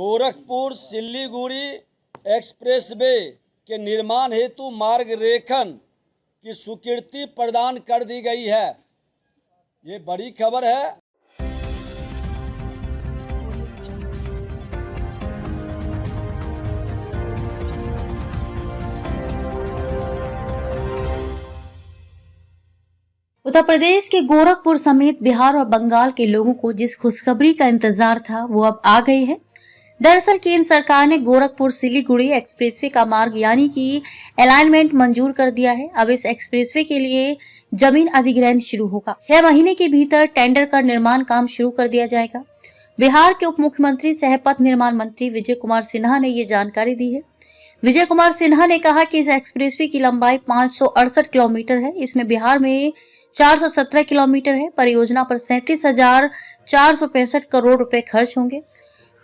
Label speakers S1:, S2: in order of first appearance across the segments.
S1: Gorakhpur Siliguri expressway के निर्माण हेतु मार्ग रेखन की स्वीकृति प्रदान कर दी गई है। ये बड़ी खबर है।
S2: उत्तर प्रदेश के गोरखपुर समेत बिहार और बंगाल के लोगों को जिस खुशखबरी का इंतजार था वो अब आ गई है। दरअसल केंद्र सरकार ने गोरखपुर सिलीगुड़ी एक्सप्रेसवे का मार्ग यानी कि अलाइनमेंट मंजूर कर दिया है। अब इस एक्सप्रेसवे के लिए जमीन अधिग्रहण शुरू होगा। 6 महीने के भीतर टेंडर का निर्माण काम शुरू कर दिया जाएगा। बिहार के उप मुख्यमंत्री सह पथ निर्माण मंत्री विजय कुमार सिन्हा ने ये जानकारी दी है। विजय कुमार सिन्हा ने कहा कि इस एक्सप्रेसवे की लंबाई 568 किलोमीटर है। इसमें बिहार में 417 किलोमीटर है। परियोजना पर 37,465 करोड़ रुपए खर्च होंगे।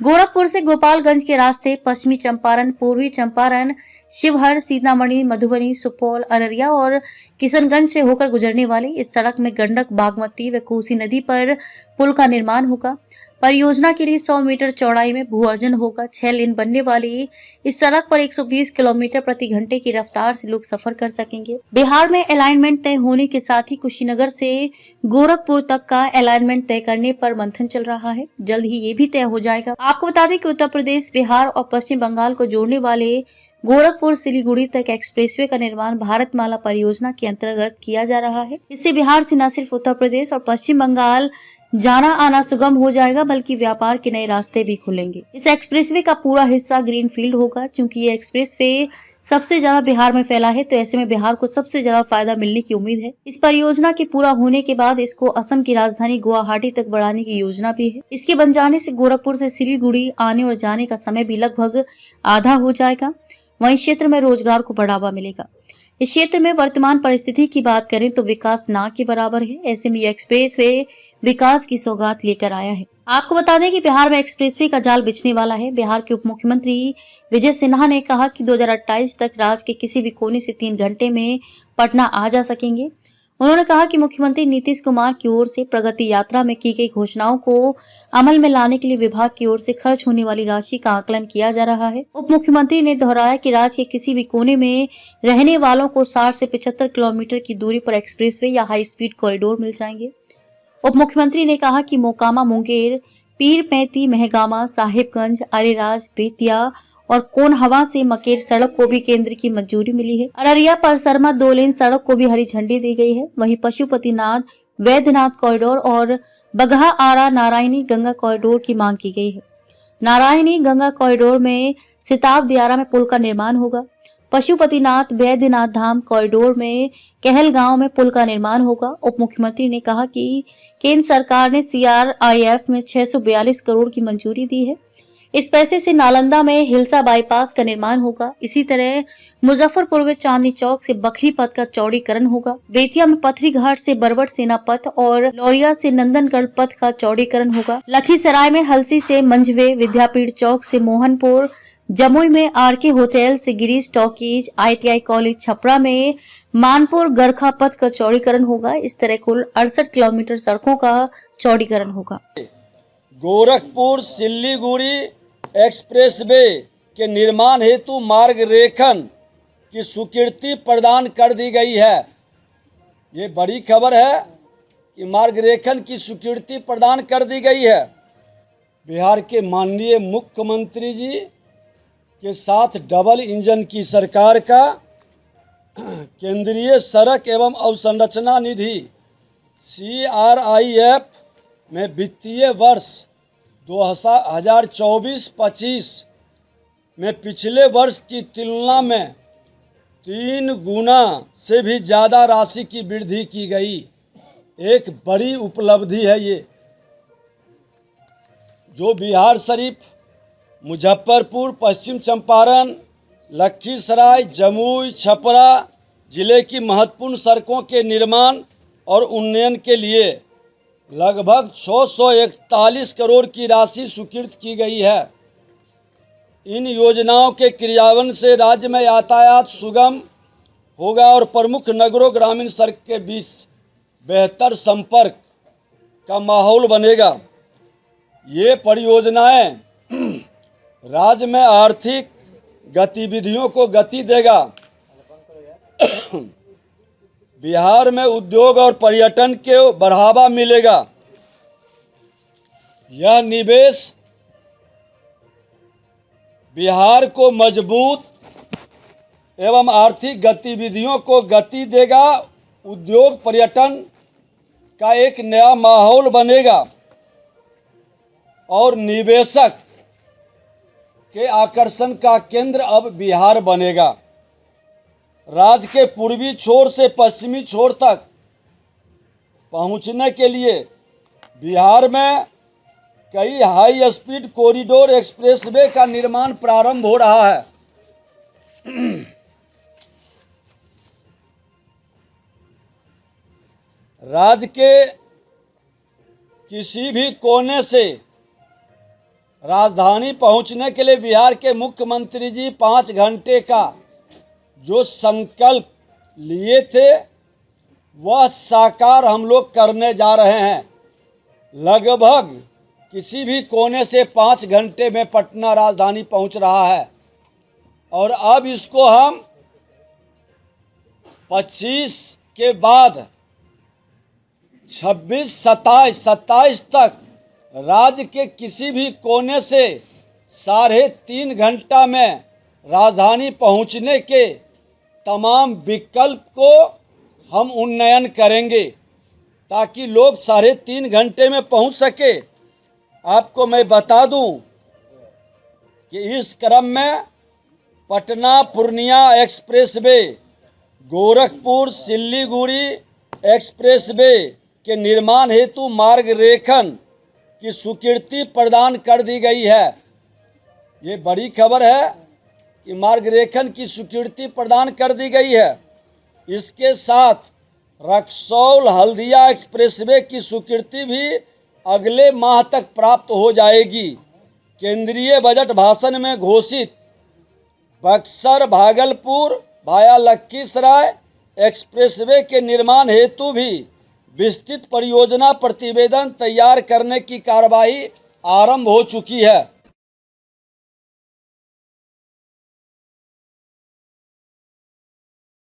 S2: गोरखपुर से गोपालगंज के रास्ते पश्चिमी चंपारण, पूर्वी चंपारण, शिवहर, सीतामढ़ी, मधुबनी, सुपौल, अररिया और किशनगंज से होकर गुजरने वाली इस सड़क में गंडक, बागमती व कोसी नदी पर पुल का निर्माण होगा। परियोजना के लिए 100 मीटर चौड़ाई में भू अर्जन होगा। 6 लेन बनने वाली इस सड़क पर 120 किलोमीटर प्रति घंटे की रफ्तार से लोग सफर कर सकेंगे। बिहार में अलाइनमेंट तय होने के साथ ही कुशीनगर से गोरखपुर तक का अलाइनमेंट तय करने पर मंथन चल रहा है। जल्द ही ये भी तय हो जाएगा। आपको बता दें कि उत्तर प्रदेश, बिहार और पश्चिम बंगाल को जोड़ने वाले गोरखपुर सिलीगुड़ी तक एक्सप्रेसवे का निर्माण भारतमाला परियोजना के अंतर्गत किया जा रहा है। इससे बिहार से न सिर्फ उत्तर प्रदेश और पश्चिम बंगाल जाना आना सुगम हो जाएगा बल्कि व्यापार के नए रास्ते भी खुलेंगे। इस एक्सप्रेसवे का पूरा हिस्सा ग्रीन फील्ड होगा। चूंकि ये एक्सप्रेसवे सबसे ज्यादा बिहार में फैला है तो ऐसे में बिहार को सबसे ज्यादा फायदा मिलने की उम्मीद है। इस परियोजना के पूरा होने के बाद इसको असम की राजधानी गुवाहाटी तक बढ़ाने की योजना भी है। इसके बन जाने से गोरखपुर से सिलीगुड़ी आने और जाने का समय भी लगभग आधा हो जाएगा। वहीं क्षेत्र में रोजगार को बढ़ावा मिलेगा। इस क्षेत्र में वर्तमान परिस्थिति की बात करें तो विकास ना के बराबर है। ऐसे में एक्सप्रेसवे विकास की सौगात लेकर आया है। आपको बता दें कि बिहार में एक्सप्रेसवे का जाल बिछने वाला है। बिहार के उप मुख्यमंत्री विजय सिन्हा ने कहा कि 2028 तक राज्य के किसी भी कोने से 3 घंटे में पटना आ जा सकेंगे। उन्होंने कहा कि मुख्यमंत्री नीतीश कुमार की ओर से प्रगति यात्रा में की गई घोषणाओं को अमल में लाने के लिए विभाग की ओर से खर्च होने वाली राशि का आकलन किया जा रहा है। उप मुख्यमंत्री ने दोहराया कि राज्य के किसी भी कोने में रहने वालों को 60 से 75 किलोमीटर की दूरी पर एक्सप्रेसवे या हाई स्पीड कॉरिडोर मिल जाएंगे। उप मुख्यमंत्री ने कहा कि मोकामा, मुंगेर, पीरपैंती, महगामा, साहिबगंज, अरेराज, बेतिया और कोनहवा से मकेर सड़क को भी केंद्र की मंजूरी मिली है। अररिया परसरमा 2 लेन सड़क को भी हरी झंडी दी गई है। वहीं पशुपतिनाथ, वैद्यनाथ कॉरिडोर और बगहा आरा नारायणी गंगा कॉरिडोर की मांग की गई है। नारायणी गंगा कॉरिडोर में सिताब दियारा में पुल का निर्माण होगा। पशुपतिनाथ वैद्यनाथ धाम कॉरिडोर में कहलगांव में पुल का निर्माण होगा। उप मुख्यमंत्री ने कहा कि केंद्र सरकार ने CRIF में 642 करोड़ की मंजूरी दी है। इस पैसे से नालंदा में हिलसा बाईपास का निर्माण होगा। इसी तरह मुजफ्फरपुर में चांदनी चौक से बखरी पथ का चौड़ीकरण होगा। बेतिया में पथरी घाट से बरबट सेना पथ और लौरिया से नंदनगढ़ पथ का चौड़ीकरण होगा। लखीसराय में हलसी से मंझवे, विद्यापीठ चौक से मोहनपुर, जमुई में RK होटल से Girish talkies, ITI college Chhapra में मानपुर गरखा पथ का चौड़ीकरण होगा। इस तरह कुल 68 किलोमीटर सड़कों का चौड़ीकरण होगा।
S1: गोरखपुर सिल्लीगुड़ी एक्सप्रेसवे के निर्माण हेतु मार्ग रेखन की स्वीकृति प्रदान कर दी गई है। ये बड़ी खबर है कि मार्ग रेखन की स्वीकृति प्रदान कर दी गई है। बिहार के माननीय मुख्यमंत्री जी के साथ डबल इंजन की सरकार का केंद्रीय सड़क एवं अवसंरचना निधि CRIF में वित्तीय वर्ष 2024-25 में पिछले वर्ष की तुलना में 3 गुना से भी ज़्यादा राशि की वृद्धि की गई। एक बड़ी उपलब्धि है ये, जो बिहार शरीफ, मुजफ्फरपुर, पश्चिम चंपारण, लखीसराय, जमुई, छपरा जिले की महत्वपूर्ण सड़कों के निर्माण और उन्नयन के लिए लगभग 641 करोड़ की राशि स्वीकृत की गई है। इन योजनाओं के क्रियान्वयन से राज्य में यातायात सुगम होगा और प्रमुख नगरों ग्रामीण सड़क के बीच बेहतर संपर्क का माहौल बनेगा। ये परियोजनाएं राज्य में आर्थिक गतिविधियों को गति देगा। बिहार में उद्योग और पर्यटन को बढ़ावा मिलेगा। यह निवेश बिहार को मजबूत एवं आर्थिक गतिविधियों को गति देगा। उद्योग पर्यटन का एक नया माहौल बनेगा और निवेशक के आकर्षण का केंद्र अब बिहार बनेगा। राज्य के पूर्वी छोर से पश्चिमी छोर तक पहुंचने के लिए बिहार में कई हाई स्पीड कॉरिडोर एक्सप्रेसवे का निर्माण प्रारंभ हो रहा है। राज्य के किसी भी कोने से राजधानी पहुंचने के लिए बिहार के मुख्यमंत्री जी 5 घंटे का जो संकल्प लिए थे वह साकार हम लोग करने जा रहे हैं। लगभग किसी भी कोने से 5 घंटे में पटना राजधानी पहुंच रहा है और अब इसको हम 25 के बाद 26, 27 तक राज्य के किसी भी कोने से 3.5 घंटा में राजधानी पहुंचने के तमाम विकल्प को हम उन्नयन करेंगे ताकि लोग 3.5 घंटे में पहुंच सके। आपको मैं बता दूं कि इस क्रम में पटना पूर्णिया एक्सप्रेसवे, गोरखपुर सिल्लीगुड़ी एक्सप्रेसवे के निर्माण हेतु मार्ग रेखन की स्वीकृति प्रदान कर दी गई है। ये बड़ी खबर है कि मार्ग रेखन की स्वीकृति प्रदान कर दी गई है। इसके साथ रक्सौल हल्दिया एक्सप्रेसवे की स्वीकृति भी अगले माह तक प्राप्त हो जाएगी। केंद्रीय बजट भाषण में घोषित बक्सर भागलपुर वाया लखीसराय एक्सप्रेसवे के निर्माण हेतु भी विस्तृत परियोजना प्रतिवेदन तैयार करने की कार्रवाई आरंभ हो चुकी है।